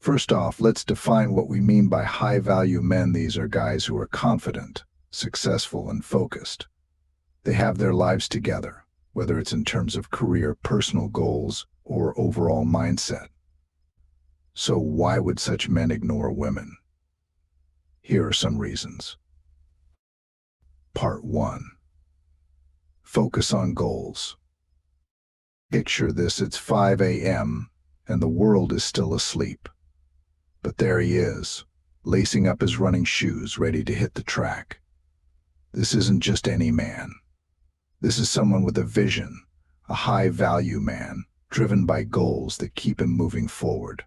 First off, let's define what we mean by high-value men. These are guys who are confident, successful, and focused. They have their lives together, whether it's in terms of career, personal goals, or overall mindset. So why would such men ignore women? Here are some reasons. Part 1. Focus on goals. Picture this, it's 5 a.m. and the world is still asleep. But there he is, lacing up his running shoes, ready to hit the track. This isn't just any man. This is someone with a vision, a high-value man, driven by goals that keep him moving forward.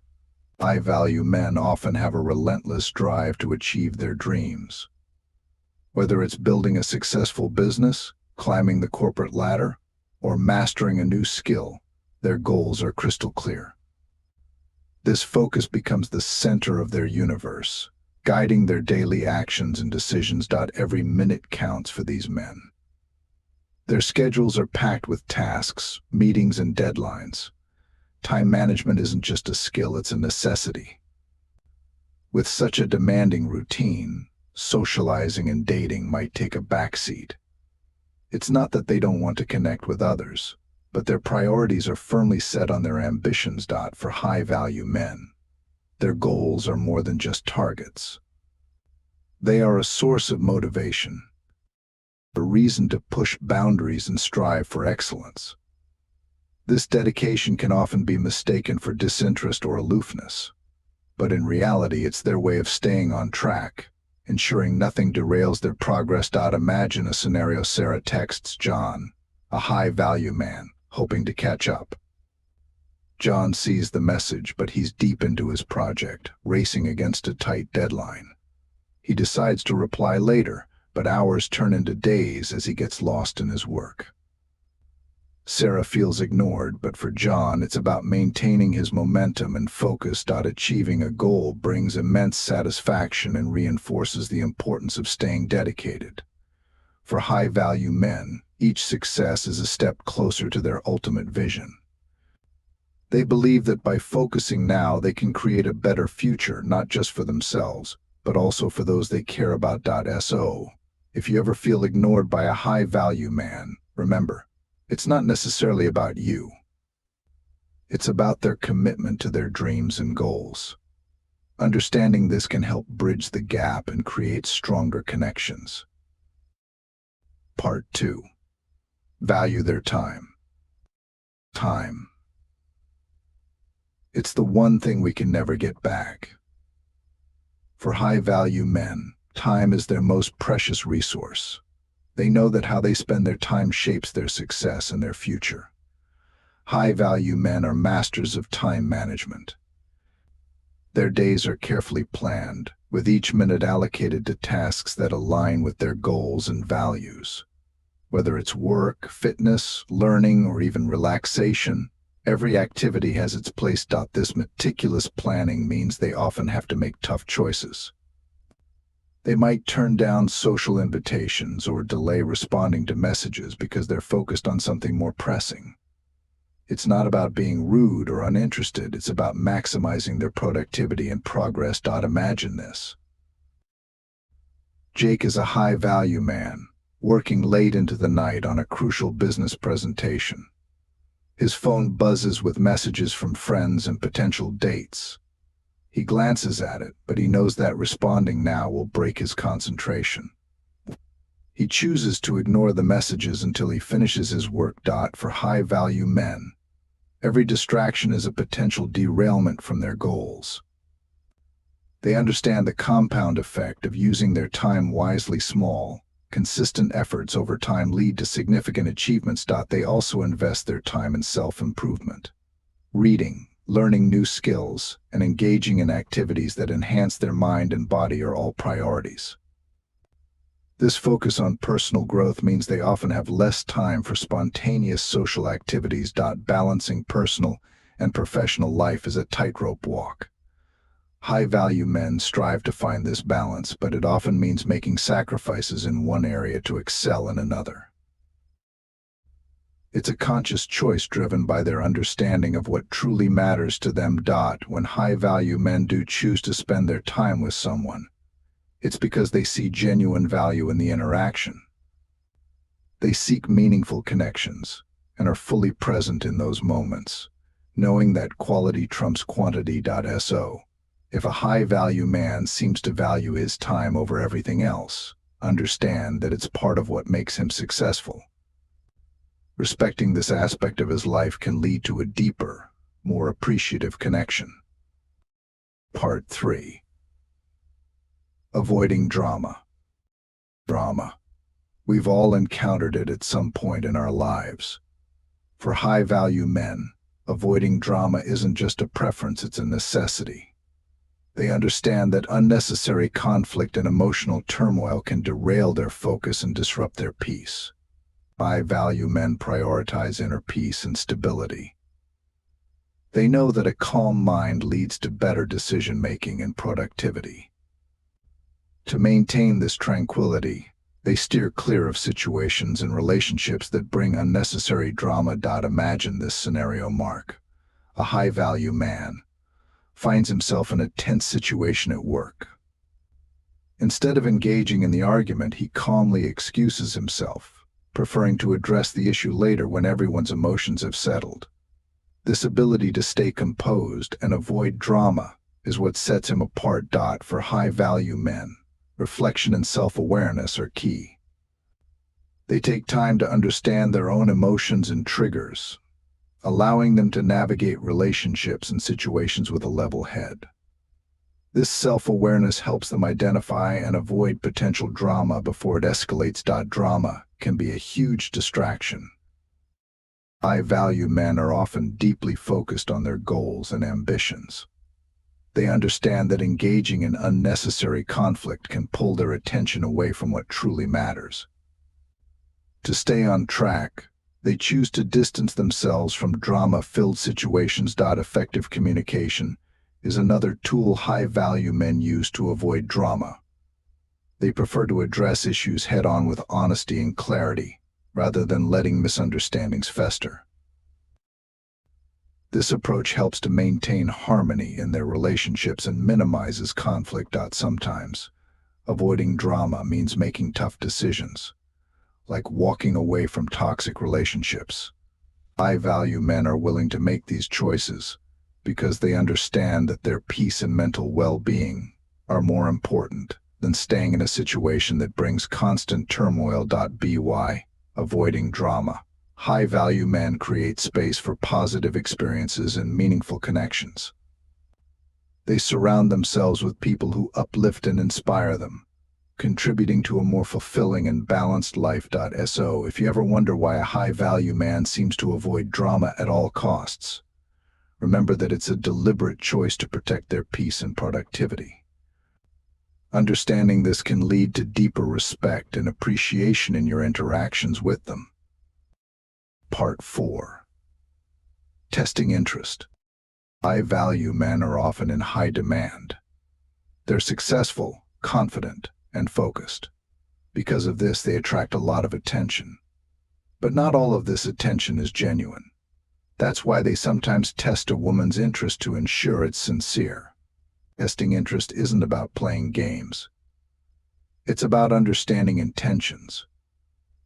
High-value men often have a relentless drive to achieve their dreams. Whether it's building a successful business, climbing the corporate ladder, or mastering a new skill, their goals are crystal clear. This focus becomes the center of their universe, guiding their daily actions and decisions. Every minute counts for these men. Their schedules are packed with tasks, meetings, and deadlines. Time management isn't just a skill, it's a necessity. With such a demanding routine, socializing and dating might take a backseat. It's not that they don't want to connect with others, but their priorities are firmly set on their ambitions. For high-value men, their goals are more than just targets. They are a source of motivation, a reason to push boundaries and strive for excellence. This dedication can often be mistaken for disinterest or aloofness, but in reality it's their way of staying on track, ensuring nothing derails their progress. Imagine a scenario. Sarah texts John, a high-value man, hoping to catch up. John sees the message, but he's deep into his project, racing against a tight deadline. He decides to reply later, but hours turn into days as he gets lost in his work. Sarah feels ignored, but for John, it's about maintaining his momentum and focus. Achieving a goal brings immense satisfaction and reinforces the importance of staying dedicated. For high-value men, each success is a step closer to their ultimate vision. They believe that by focusing now, they can create a better future, not just for themselves, but also for those they care about. So, if you ever feel ignored by a high-value man, remember, it's not necessarily about you. It's about their commitment to their dreams and goals. Understanding this can help bridge the gap and create stronger connections. Part 2. Value their time. Time. It's the one thing we can never get back. For high-value men, time is their most precious resource. They know that how they spend their time shapes their success and their future. High-value men are masters of time management. Their days are carefully planned, with each minute allocated to tasks that align with their goals and values. Whether it's work, fitness, learning, or even relaxation, every activity has its place. This meticulous planning means they often have to make tough choices. They might turn down social invitations or delay responding to messages because they're focused on something more pressing. It's not about being rude or uninterested, it's about maximizing their productivity and progress. Imagine this. Jake is a high-value man, working late into the night on a crucial business presentation. His phone buzzes with messages from friends and potential dates. He glances at it, but he knows that responding now will break his concentration. He chooses to ignore the messages until he finishes his work. For high-value men, every distraction is a potential derailment from their goals. They understand the compound effect of using their time wisely. Small, consistent efforts over time lead to significant achievements. They also invest their time in self-improvement. Reading, learning new skills, and engaging in activities that enhance their mind and body are all priorities. This focus on personal growth means they often have less time for spontaneous social activities. Balancing personal and professional life is a tightrope walk. High-value men strive to find this balance, but it often means making sacrifices in one area to excel in another. It's a conscious choice driven by their understanding of what truly matters to them. When high-value men do choose to spend their time with someone, it's because they see genuine value in the interaction. They seek meaningful connections and are fully present in those moments, knowing that quality trumps quantity. If a high-value man seems to value his time over everything else, understand that it's part of what makes him successful. Respecting this aspect of his life can lead to a deeper, more appreciative connection. Part 3. Avoiding drama. Drama. We've all encountered it at some point in our lives. For high-value men, avoiding drama isn't just a preference, it's a necessity. They understand that unnecessary conflict and emotional turmoil can derail their focus and disrupt their peace. High-value men prioritize inner peace and stability. They know that a calm mind leads to better decision-making and productivity. To maintain this tranquility, they steer clear of situations and relationships that bring unnecessary drama. Imagine this scenario. A high-value man, finds himself in a tense situation at work. Instead of engaging in the argument, he calmly excuses himself, preferring to address the issue later when everyone's emotions have settled. This ability to stay composed and avoid drama is what sets him apart. For high-value men, reflection and self-awareness are key. They take time to understand their own emotions and triggers, allowing them to navigate relationships and situations with a level head. This self-awareness helps them identify and avoid potential drama before it escalates. Drama can be a huge distraction. High-value men are often deeply focused on their goals and ambitions. They understand that engaging in unnecessary conflict can pull their attention away from what truly matters. To stay on track, they choose to distance themselves from drama-filled situations. Effective communication is another tool high-value men use to avoid drama. They prefer to address issues head-on with honesty and clarity, rather than letting misunderstandings fester. This approach helps to maintain harmony in their relationships and minimizes conflict. Sometimes, avoiding drama means making tough decisions, like walking away from toxic relationships. High-value men are willing to make these choices because they understand that their peace and mental well-being are more important than staying in a situation that brings constant turmoil. By avoiding drama, high-value men create space for positive experiences and meaningful connections. They surround themselves with people who uplift and inspire them, contributing to a more fulfilling and balanced life. If you ever wonder why a high-value man seems to avoid drama at all costs, remember that it's a deliberate choice to protect their peace and productivity. Understanding this can lead to deeper respect and appreciation in your interactions with them. Part 4. Testing interest. High-value men are often in high demand. They're successful, confident, and focused. Because of this, they attract a lot of attention. But not all of this attention is genuine. That's why they sometimes test a woman's interest to ensure it's sincere. Testing interest isn't about playing games. It's about understanding intentions.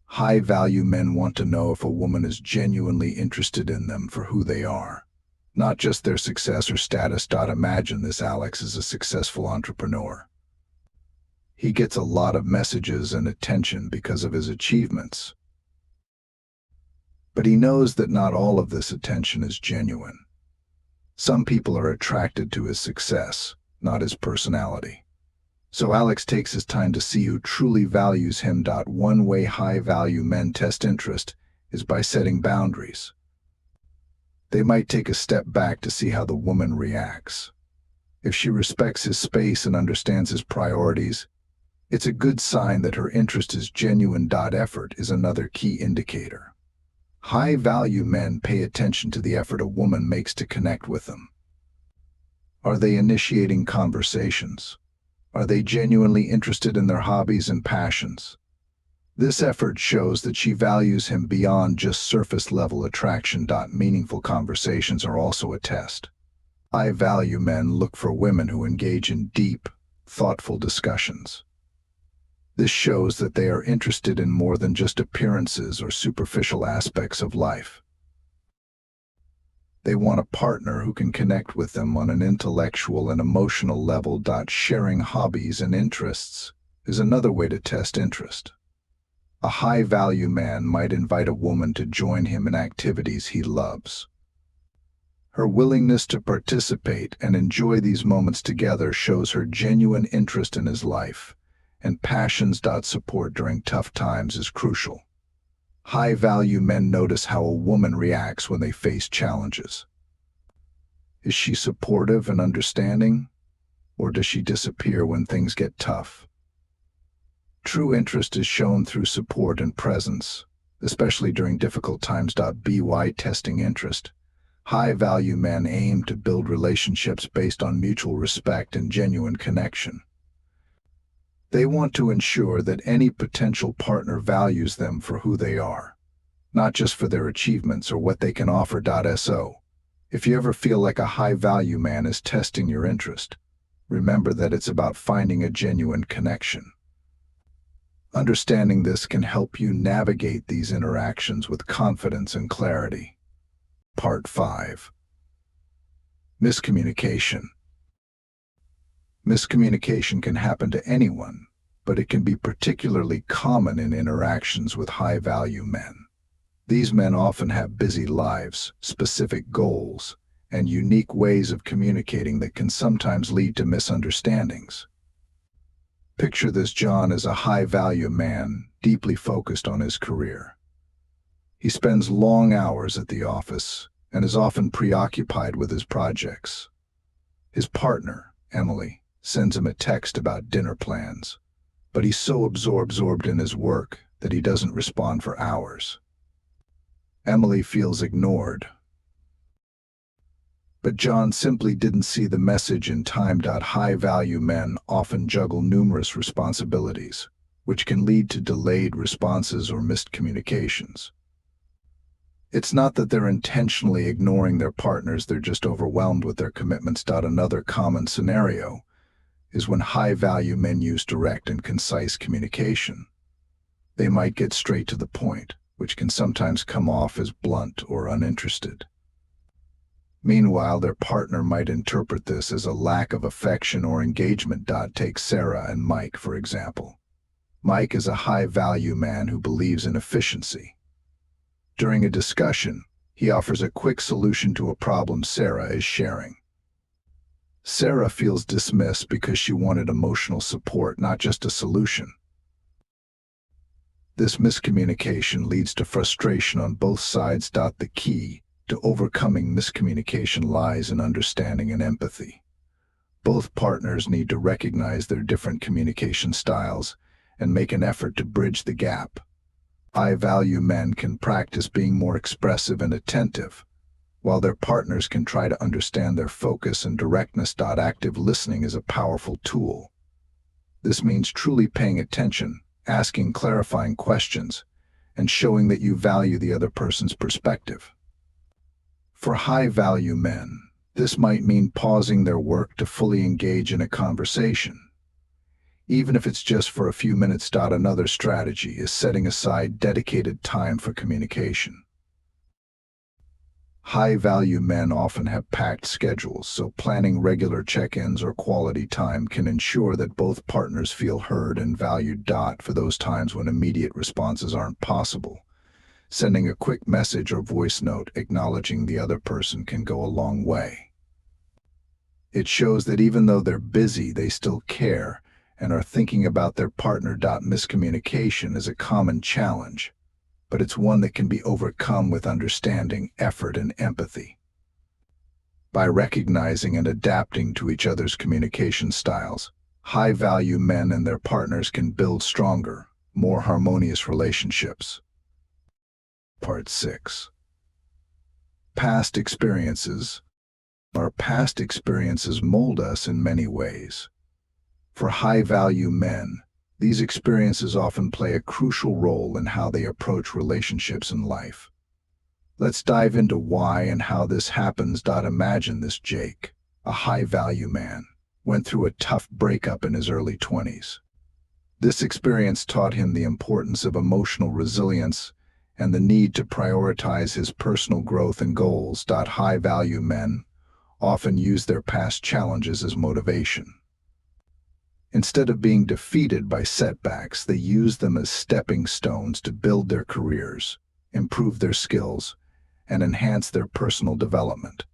High-value men want to know if a woman is genuinely interested in them for who they are, not just their success or status. Imagine this. Alex is a successful entrepreneur. He gets a lot of messages and attention because of his achievements. But he knows that not all of this attention is genuine. Some people are attracted to his success, not his personality. So Alex takes his time to see who truly values him. One way high-value men test interest is by setting boundaries. They might take a step back to see how the woman reacts. If she respects his space and understands his priorities, it's a good sign that her interest is genuine. Effort is another key indicator. High-value men pay attention to the effort a woman makes to connect with them. Are they initiating conversations? Are they genuinely interested in their hobbies and passions? This effort shows that she values him beyond just surface-level attraction. Meaningful conversations are also a test. High-value men look for women who engage in deep, thoughtful discussions. This shows that they are interested in more than just appearances or superficial aspects of life. They want a partner who can connect with them on an intellectual and emotional level. Sharing hobbies and interests is another way to test interest. A high-value man might invite a woman to join him in activities he loves. Her willingness to participate and enjoy these moments together shows her genuine interest in his life, and passions. Support during tough times is crucial. High-value men notice how a woman reacts when they face challenges. Is she supportive and understanding, or does she disappear when things get tough? True interest is shown through support and presence, especially during difficult times. By testing interest, high-value men aim to build relationships based on mutual respect and genuine connection. They want to ensure that any potential partner values them for who they are, not just for their achievements or what they can offer. So, if you ever feel like a high-value man is testing your interest, remember that it's about finding a genuine connection. Understanding this can help you navigate these interactions with confidence and clarity. Part 5. Miscommunication. Miscommunication can happen to anyone, but it can be particularly common in interactions with high-value men. These men often have busy lives, specific goals, and unique ways of communicating that can sometimes lead to misunderstandings. Picture this: John is a high-value man, deeply focused on his career. He spends long hours at the office and is often preoccupied with his projects. His partner, Emily, sends him a text about dinner plans, but he's so absorbed in his work that he doesn't respond for hours. Emily feels ignored, but John simply didn't see the message in time. High-value men often juggle numerous responsibilities, which can lead to delayed responses or missed communications. It's not that they're intentionally ignoring their partners, they're just overwhelmed with their commitments. Another common scenario is when high-value men use direct and concise communication. They might get straight to the point, which can sometimes come off as blunt or uninterested. Meanwhile, their partner might interpret this as a lack of affection or engagement. Take Sarah and Mike, for example. Mike is a high-value man who believes in efficiency. During a discussion, he offers a quick solution to a problem Sarah is sharing. Sarah feels dismissed because she wanted emotional support, not just a solution. This miscommunication leads to frustration on both sides. The key to overcoming miscommunication lies in understanding and empathy. Both partners need to recognize their different communication styles and make an effort to bridge the gap. High-value men can practice being more expressive and attentive, while their partners can try to understand their focus and directness. Active listening is a powerful tool. This means truly paying attention, asking clarifying questions, and showing that you value the other person's perspective. For high-value men, this might mean pausing their work to fully engage in a conversation, even if it's just for a few minutes. Another strategy is setting aside dedicated time for communication. High-value men often have packed schedules, so planning regular check-ins or quality time can ensure that both partners feel heard and valued. For those times when immediate responses aren't possible, sending a quick message or voice note acknowledging the other person can go a long way. It shows that even though they're busy, they still care and are thinking about their partner. Miscommunication is a common challenge, but it's one that can be overcome with understanding, effort, and empathy. By recognizing and adapting to each other's communication styles, high-value men and their partners can build stronger, more harmonious relationships. Part 6. Past experiences. Our past experiences mold us in many ways. For high-value men, These experiences often play a crucial role in how they approach relationships in life. Let's dive into why and how this happens. Imagine this: Jake, a high-value man, went through a tough breakup in his early 20s. This experience taught him the importance of emotional resilience and the need to prioritize his personal growth and goals. High-value men often use their past challenges as motivation. Instead of being defeated by setbacks, they use them as stepping stones to build their careers, improve their skills, and enhance their personal development.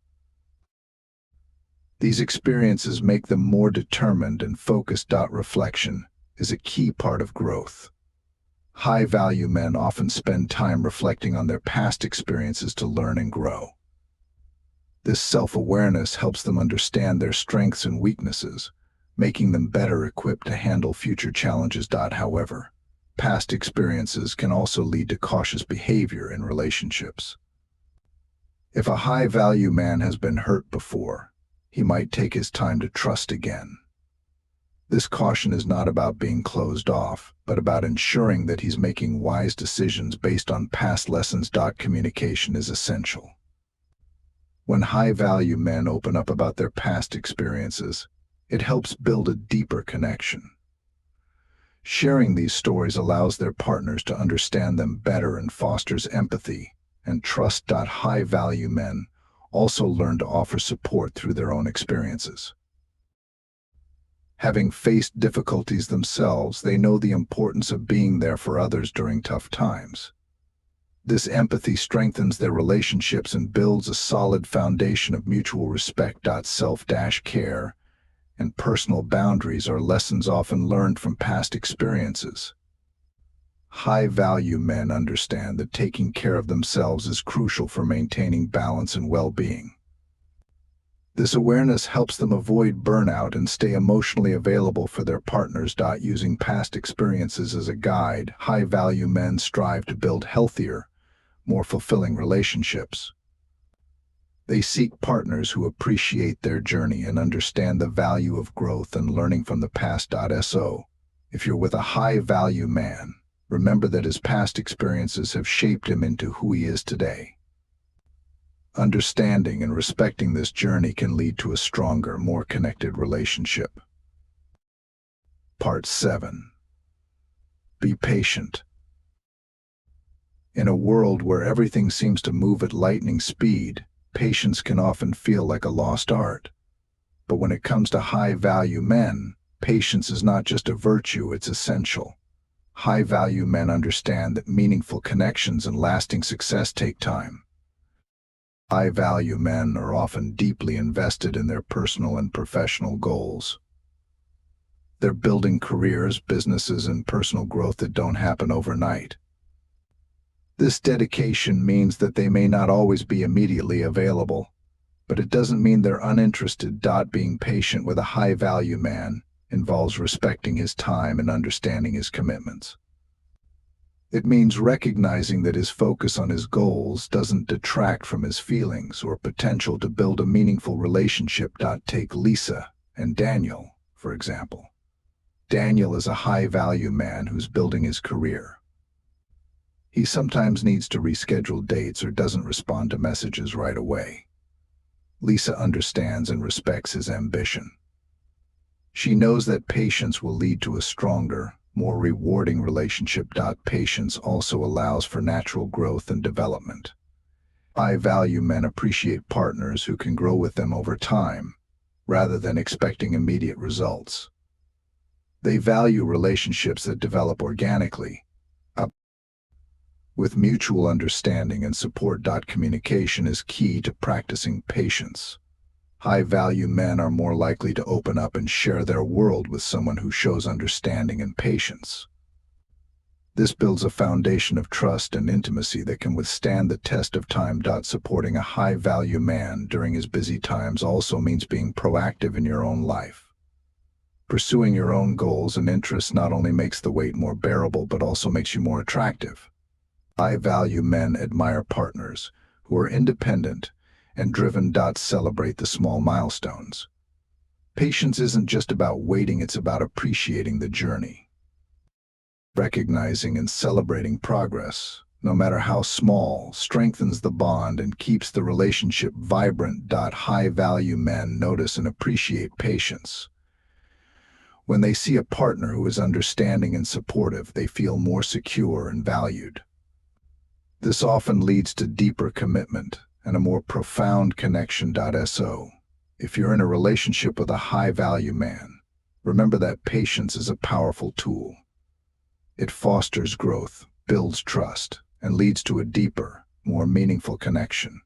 These experiences make them more determined and focused. Reflection is a key part of growth. High-value men often spend time reflecting on their past experiences to learn and grow. This self-awareness helps them understand their strengths and weaknesses, making them better equipped to handle future challenges. However, past experiences can also lead to cautious behavior in relationships. If a high-value man has been hurt before, he might take his time to trust again. This caution is not about being closed off, but about ensuring that he's making wise decisions based on past lessons. Communication is essential. When high-value men open up about their past experiences, it helps build a deeper connection. Sharing these stories allows their partners to understand them better and fosters empathy and trust. High-value men also learn to offer support through their own experiences. Having faced difficulties themselves, they know the importance of being there for others during tough times. This empathy strengthens their relationships and builds a solid foundation of mutual respect. Self-care and personal boundaries are lessons often learned from past experiences. High-value men understand that taking care of themselves is crucial for maintaining balance and well-being. This awareness helps them avoid burnout and stay emotionally available for their partners. Using past experiences as a guide, high-value men strive to build healthier, more fulfilling relationships. They seek partners who appreciate their journey and understand the value of growth and learning from the past. If you're with a high-value man, remember that his past experiences have shaped him into who he is today. Understanding and respecting this journey can lead to a stronger, more connected relationship. Part 7. Be patient. In a world where everything seems to move at lightning speed, patience can often feel like a lost art. But when it comes to high-value men, patience is not just a virtue, it's essential. High-value men understand that meaningful connections and lasting success take time. High-value men are often deeply invested in their personal and professional goals. They're building careers, businesses, and personal growth that don't happen overnight. This dedication means that they may not always be immediately available, but it doesn't mean they're uninterested. Being patient with a high-value man involves respecting his time and understanding his commitments. It means recognizing that his focus on his goals doesn't detract from his feelings or potential to build a meaningful relationship. Take Lisa and Daniel, for example. Daniel is a high-value man who's building his career. He sometimes needs to reschedule dates or doesn't respond to messages right away. Lisa understands and respects his ambition. She knows that patience will lead to a stronger, more rewarding relationship. Patience also allows for natural growth and development. High-value men appreciate partners who can grow with them over time, rather than expecting immediate results. They value relationships that develop organically, with mutual understanding and support. Communication is key to practicing patience. High-value men are more likely to open up and share their world with someone who shows understanding and patience. This builds a foundation of trust and intimacy that can withstand the test of time. Supporting a high-value man during his busy times also means being proactive in your own life. Pursuing your own goals and interests not only makes the weight more bearable but also makes you more attractive. High-value men admire partners who are independent and driven. Celebrate the small milestones. Patience isn't just about waiting, it's about appreciating the journey. Recognizing and celebrating progress, no matter how small, strengthens the bond and keeps the relationship vibrant. High-value men notice and appreciate patience. When they see a partner who is understanding and supportive, they feel more secure and valued. This often leads to deeper commitment and a more profound connection. If you're in a relationship with a high-value man, remember that patience is a powerful tool. It fosters growth, builds trust, and leads to a deeper, more meaningful connection.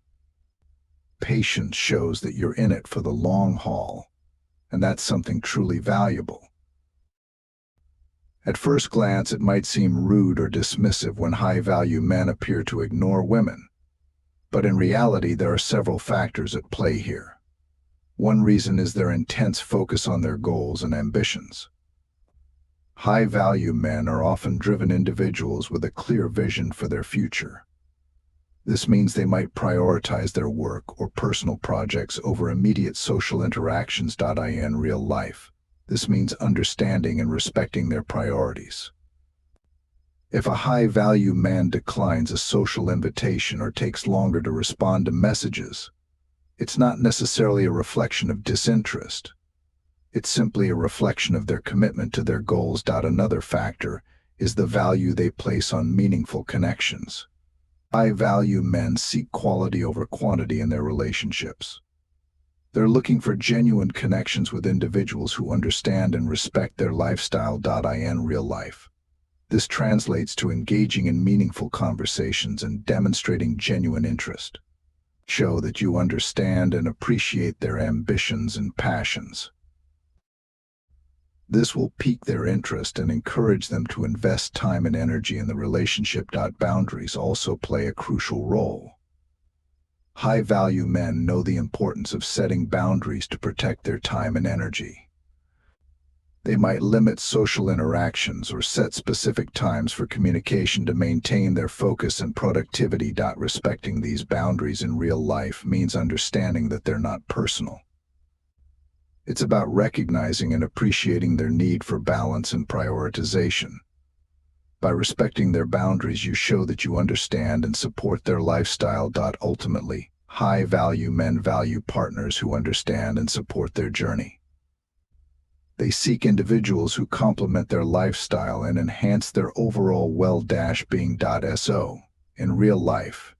Patience shows that you're in it for the long haul, and that's something truly valuable. At first glance, it might seem rude or dismissive when high-value men appear to ignore women. But in reality, there are several factors at play here. One reason is their intense focus on their goals and ambitions. High-value men are often driven individuals with a clear vision for their future. This means they might prioritize their work or personal projects over immediate social interactions. In real life, this means understanding and respecting their priorities. If a high-value man declines a social invitation or takes longer to respond to messages, it's not necessarily a reflection of disinterest. It's simply a reflection of their commitment to their goals. Another factor is the value they place on meaningful connections. High-value men seek quality over quantity in their relationships. They're looking for genuine connections with individuals who understand and respect their lifestyle. In real life, this translates to engaging in meaningful conversations and demonstrating genuine interest. Show that you understand and appreciate their ambitions and passions. This will pique their interest and encourage them to invest time and energy in the relationship. Boundaries also play a crucial role. High-value men know the importance of setting boundaries to protect their time and energy. They might limit social interactions or set specific times for communication to maintain their focus and productivity. Respecting these boundaries in real life means understanding that they're not personal. It's about recognizing and appreciating their need for balance and prioritization. By respecting their boundaries, you show that you understand and support their lifestyle. Ultimately, high-value men value partners who understand and support their journey. They seek individuals who complement their lifestyle and enhance their overall well-being. In real life,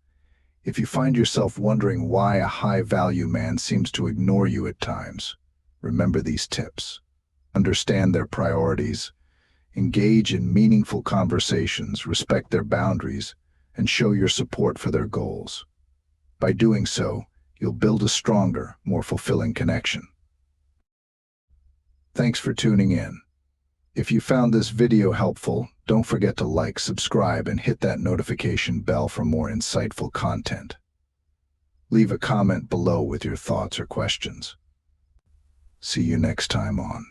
if you find yourself wondering why a high-value man seems to ignore you at times, remember these tips. Understand their priorities, engage in meaningful conversations, respect their boundaries, and show your support for their goals. By doing so, you'll build a stronger, more fulfilling connection. Thanks for tuning in. If you found this video helpful, don't forget to like, subscribe, and hit that notification bell for more insightful content. Leave a comment below with your thoughts or questions. See you next time on